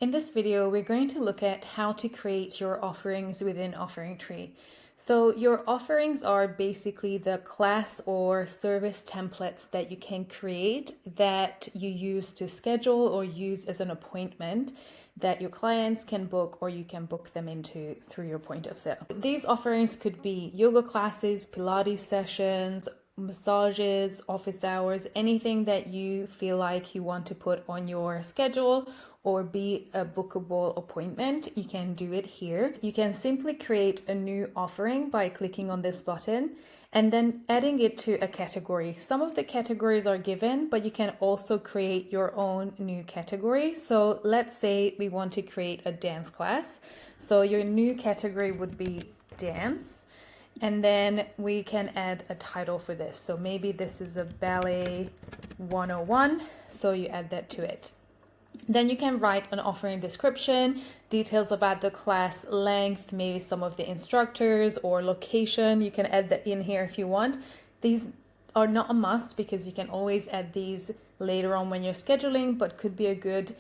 In this video, we're going to look at how to create your offerings within OfferingTree. So your offerings are basically the class or service templates that you can create that you use to schedule or use as an appointment that your clients can book or you can book them into through your point of sale. These offerings could be yoga classes, Pilates sessions, massages, office hours, anything that you feel like you want to put on your schedule or be a bookable appointment, you can do it here. You can simply create a new offering by clicking on this button and then adding it to a category. Some of the categories are given, but you can also create your own new category. So let's say we want to create a dance class. So your new category would be dance. And then we can add a title for this. So maybe this is a ballet 101. So you add that to it. Then you can write an offering description, details about the class length, maybe some of the instructors or location. You can add that in here if you want. These are not a must because you can always add these later on when you're scheduling, but could be a good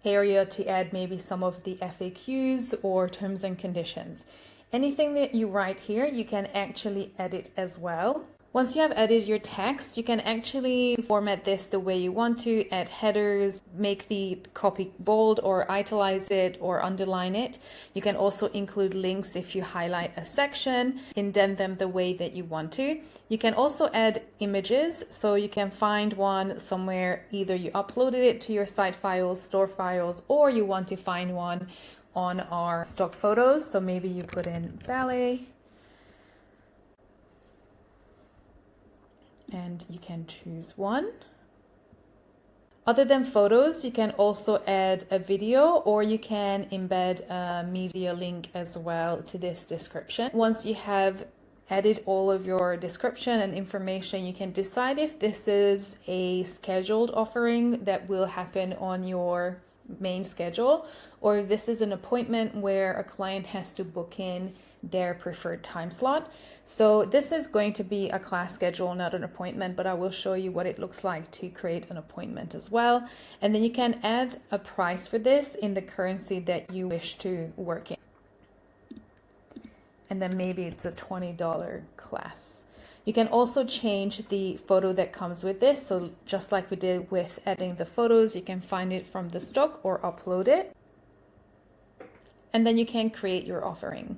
area to add maybe some of the FAQs or terms and conditions. Anything that you write here, you can actually edit as well. Once you have added your text, you can actually format this the way you want to, add headers, make the copy bold or italize it or underline it. You can also include links if you highlight a section, indent them the way that you want to. You can also add images, so you can find one somewhere, either you uploaded it to your site files, store files, or you want to find one on our stock photos. So maybe you put in ballet. And you can choose one. Other than photos, you can also add a video or you can embed a media link as well to this description. Once you have added all of your description and information, you can decide if this is a scheduled offering that will happen on your main schedule, or if this is an appointment where a client has to book in their preferred time slot. So this is going to be a class schedule, not an appointment, but I will show you what it looks like to create an appointment as well. And then you can add a price for this in the currency that you wish to work in. And then maybe it's a $20 class. You can also change the photo that comes with this. So just like we did with adding the photos, you can find it from the stock or upload it. And then you can create your offering.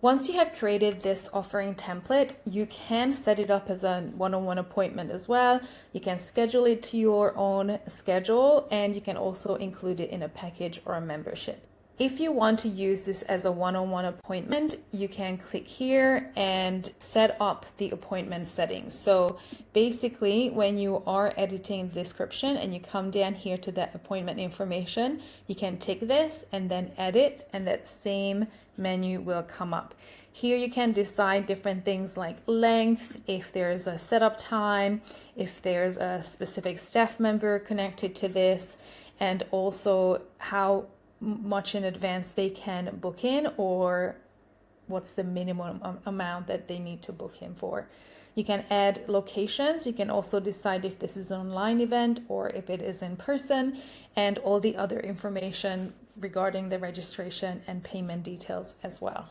Once you have created this offering template, you can set it up as a one-on-one appointment as well. You can schedule it to your own schedule, and you can also include it in a package or a membership. If you want to use this as a one-on-one appointment, you can click here and set up the appointment settings. So basically, when you are editing the description and you come down here to that appointment information, you can take this and then edit, and that same menu will come up. Here you can decide different things like length, if there's a setup time, if there's a specific staff member connected to this, and also how much in advance they can book in or what's the minimum amount that they need to book in for. You can add locations. You can also decide if this is an online event or if it is in person, and all the other information regarding the registration and payment details as well.